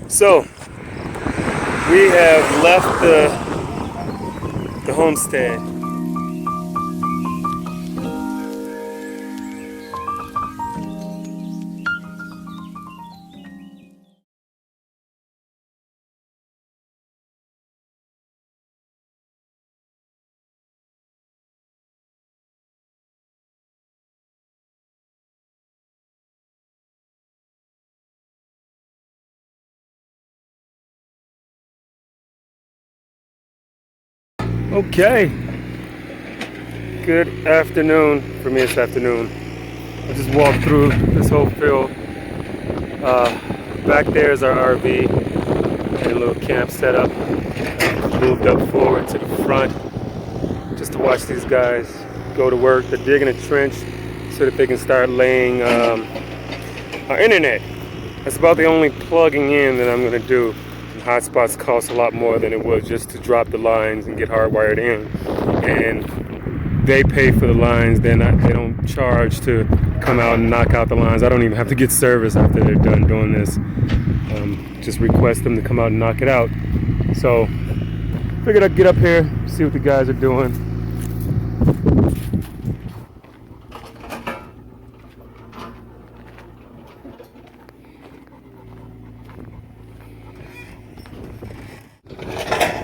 So we have left the homestead. Okay. Good afternoon. For me, it's afternoon. I just walked through this whole field. Back there is our RV and a little camp setup. Moved up forward to the front just to watch these guys go to work. They're digging a trench so that they can start laying our internet. That's about the only plugging in that I'm going to do. Hotspots cost a lot more than it would just to drop the lines and get hardwired in, and they pay for the lines. They don't charge to come out and knock out the lines. I don't even have to get service after they're done doing this. Just request them to come out and knock it out. So figured I'd get up here, see what the guys are doing.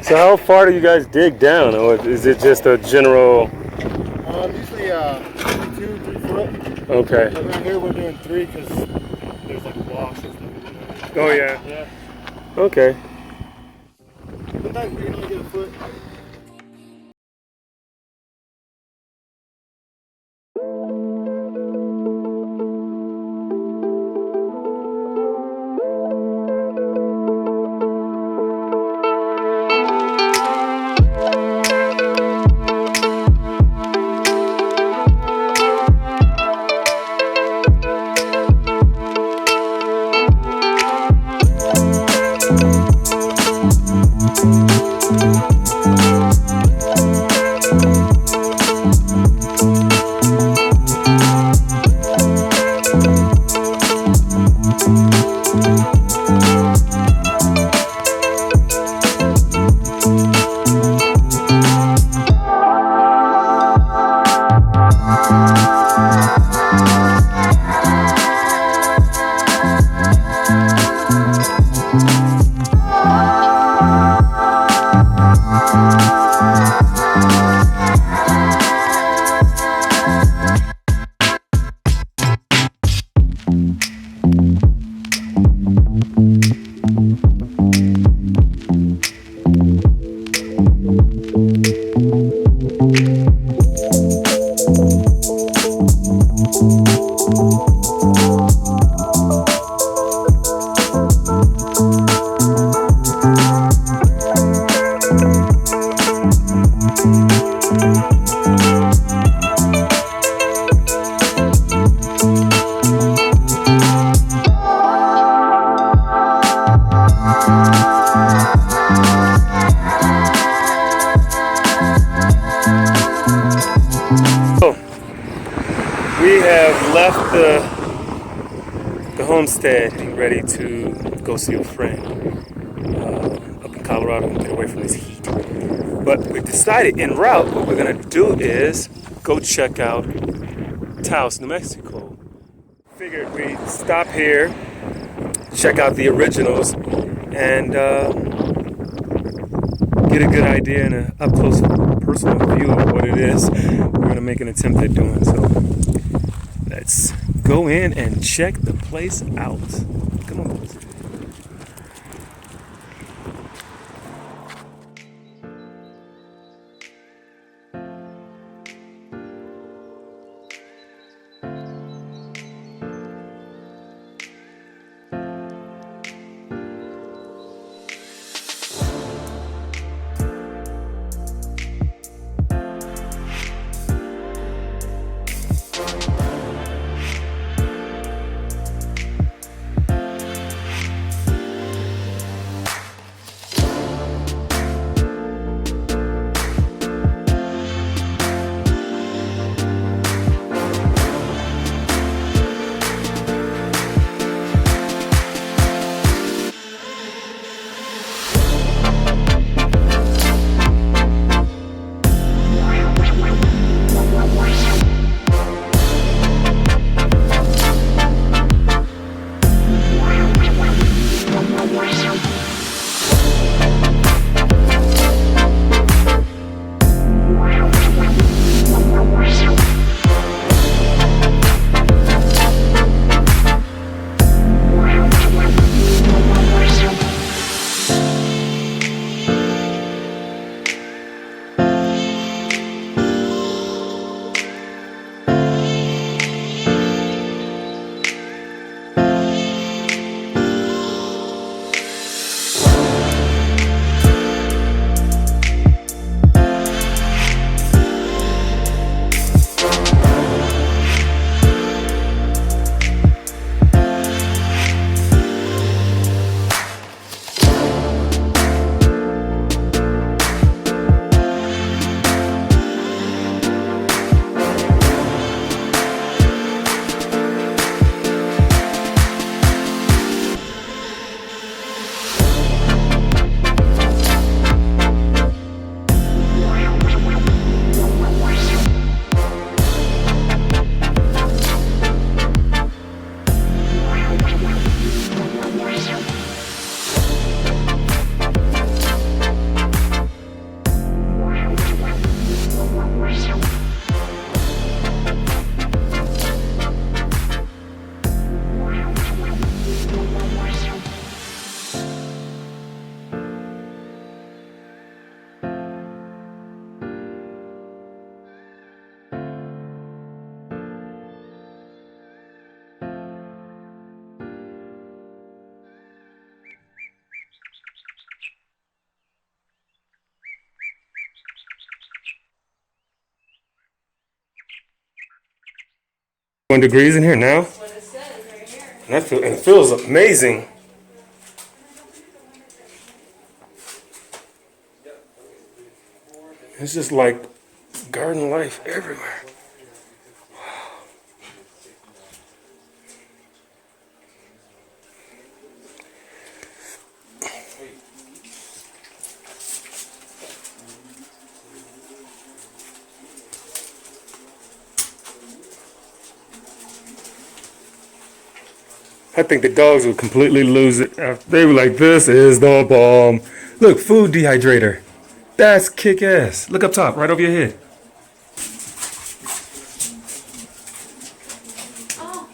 So how far do you guys dig down, or is it just a general? Usually 2-3 foot. Okay. But around here we're doing 3 because there's like a wash or something. Oh yeah. Yeah. Okay. Sometimes we can only get a foot. We have left the homestead, getting ready to go see a friend up in Colorado and get away from this heat. But we decided en route what we're gonna do is go check out Taos, New Mexico. Figured we'd stop here, check out the originals, and get a good idea and an up close personal view of what it is we're gonna make an attempt at doing. So let's go in and check the place out. Come on, boys. degrees in here now. And it feels amazing. It's just like garden life everywhere. I think the dogs would completely lose it. They were like, this is the bomb. Look, food dehydrator. That's kick-ass. Look up top, right over your head. Oh.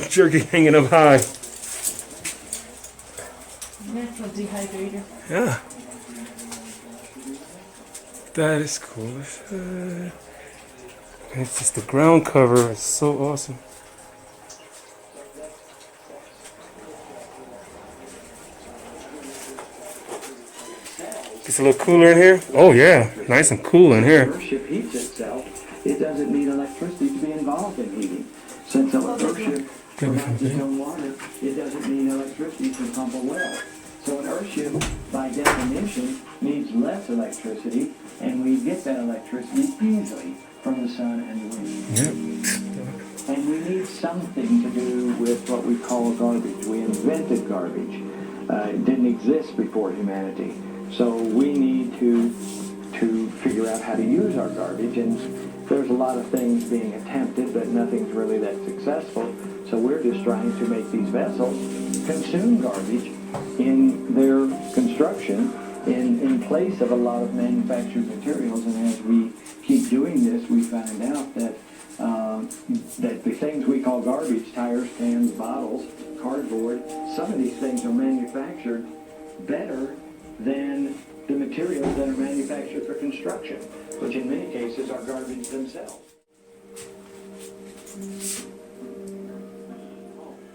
Jerky hanging up high. Natural dehydrator. Yeah. That is cool. It's just the ground cover is so awesome. It's a little cooler in here. Oh yeah, nice and cool in here. Earthship heats itself. It doesn't need electricity to be involved in heating. Since an Earthship provides its own water, it doesn't need electricity to pump a well. So an Earthship, by definition, needs less electricity, and we get that electricity easily from the sun and the wind. Yep. And we need something to do with what we call garbage. We invented garbage. It didn't exist before humanity. So we need to figure out how to use our garbage, and there's a lot of things being attempted, but nothing's really that successful. So we're just trying to make these vessels consume garbage in their construction in place of a lot of manufactured materials. And as we keep doing this, we find out that that the things we call garbage, tires, cans, bottles, cardboard, some of these things are manufactured better than the materials that are manufactured for construction, which in many cases are garbage themselves.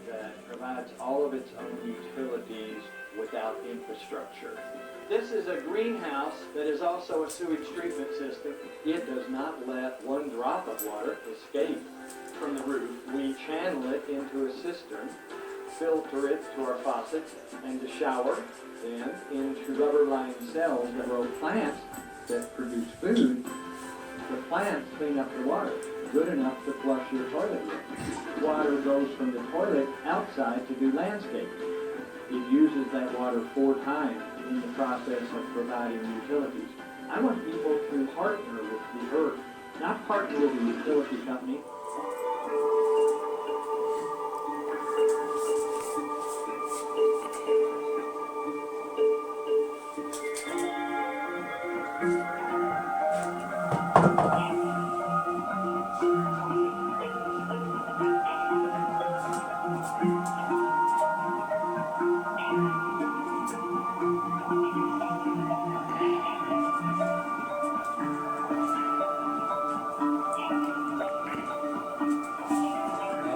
That provides all of its own utilities without infrastructure. This is a greenhouse that is also a sewage treatment system. It does not let one drop of water escape from the roof. We channel it into a cistern, filter it to our faucets, and to shower, then into rubber-lined cells that grow plants that produce food. The plants clean up the water, good enough to flush your toilet with. Water goes from the toilet outside to do landscaping. It uses that water 4 times in the process of providing utilities. I want people to partner with the earth, not partner with a utility company.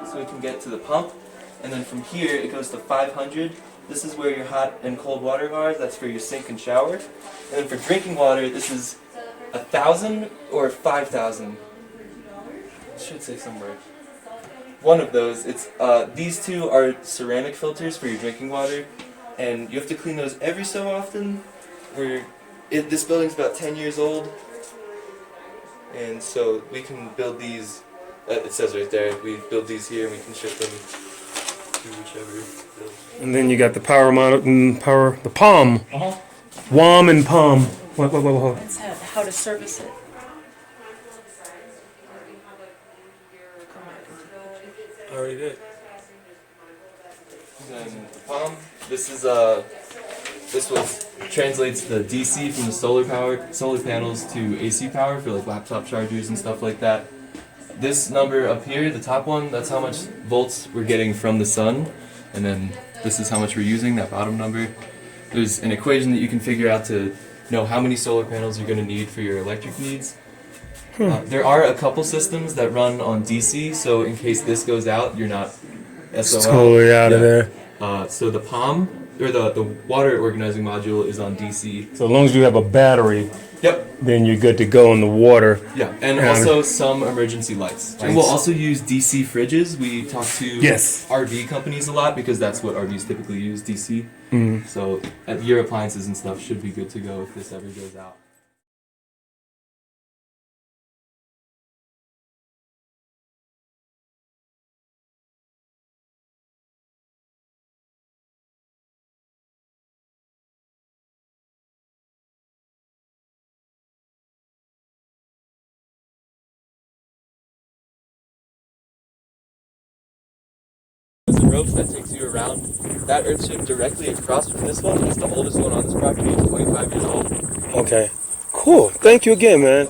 So we can get to the pump, and then from here it goes to 500. This is where your hot and cold water are. That's for your sink and shower. And then for drinking water, this is 1,000 or 5,000. Should say somewhere. One of those. It's these two are ceramic filters for your drinking water, and you have to clean those every so often. This building's about 10 years old, and so we can build these. It says right there, we build these here and we can ship them to whichever building. And then you got the the palm. WOM and palm. What? That's how to service it. I already did. And then the palm. This is translates the DC from the solar panels to AC power for like laptop chargers and stuff like that. This number up here, the top one, that's how much volts we're getting from the sun, and then this is how much we're using, that bottom number. There's an equation that you can figure out to know how many solar panels you're going to need for your electric needs. There are a couple systems that run on DC, so in case this goes out, you're not SOL. It's totally out of there. So the POM, or the water organizing module, is on DC. So as long as you have a battery, Yep. then you're good to go in the water. Yeah, and also some emergency lights. And we'll also use DC fridges. We talk to Yes. RV companies a lot because that's what RVs typically use, DC. So your appliances and stuff should be good to go if this ever goes out. The ropes that takes you around. That earthship directly across from this one is the oldest one on this property. It's 25 years old. Okay. Cool. Thank you again, man.